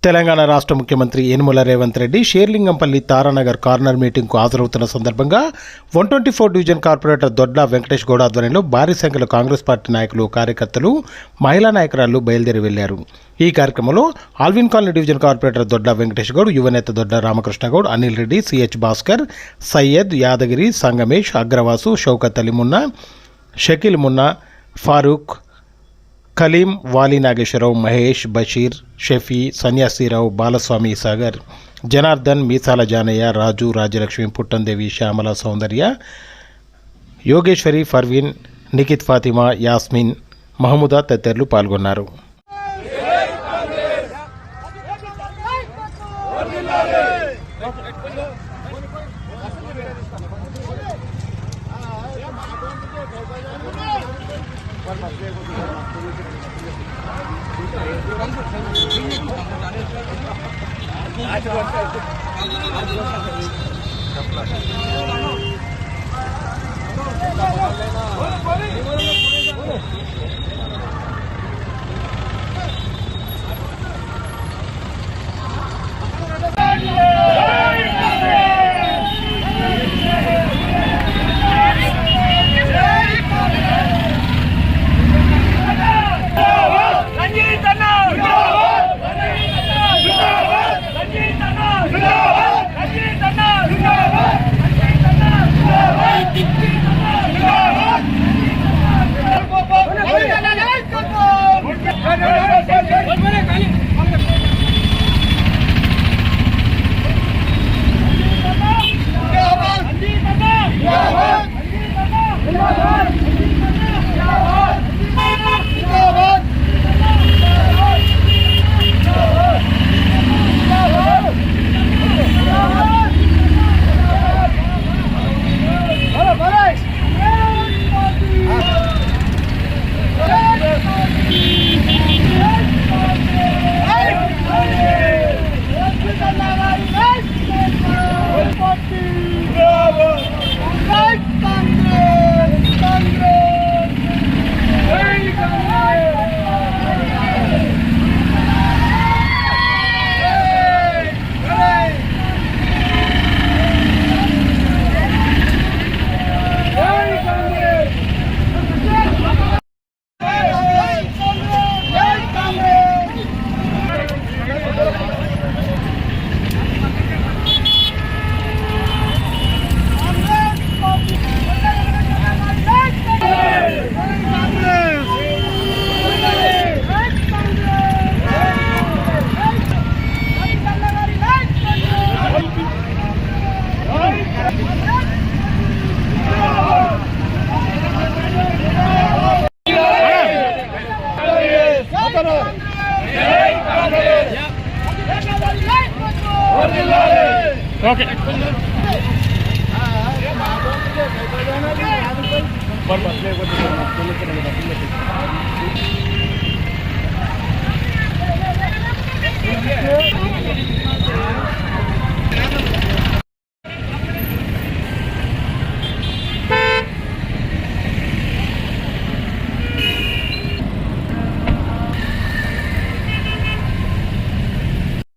తెలంగాణ రాష్ట్ర ముఖ్యమంత్రి యనుమల రేవంత్ రెడ్డి షేర్లింగంపల్లి తారానగర్ కార్నర్ మీటింగ్కు హాజరవుతున్న సందర్భంగా 124 డివిజన్ కార్పొరేటర్ దొడ్ల వెంకటేష్ గౌడ్ ఆధ్వర్యంలో భారీ సంఖ్యలో కాంగ్రెస్ పార్టీ నాయకులు, కార్యకర్తలు, మహిళా నాయకురాలు బయలుదేరి వెళ్లారు. ఈ కార్యక్రమంలో ఆల్విన్ కాలనీ డివిజన్ కార్పొరేటర్ దొడ్ల వెంకటేష్ గౌడ్, యువనేత దొడ్ల రామకృష్ణ గౌడ్, అనిల్ రెడ్డి, సిహెచ్ భాస్కర్, సయ్యద్, యాదగిరి, సంగమేష్, అగ్రవాసు, షౌకత్ అలీ మున్నా, షకీల్ మున్నా, ఫారూక్, కలీం, వాలి నాగేశ్వరరావు, మహేష్, బషీర్, షఫీ, సన్యాసిరావు, బాలస్వామి, సాగర్, జనార్దన్, మీసాల జానయ్య, రాజు, రాజలక్ష్మి, పుట్టందేవి, శ్యామల, సౌందర్య, యోగేశ్వరి, ఫర్వీన్, నిఖిత్, ఫాతిమా, యాస్మిన్, మహమూదా తదితరులు పాల్గొన్నారు. Okay.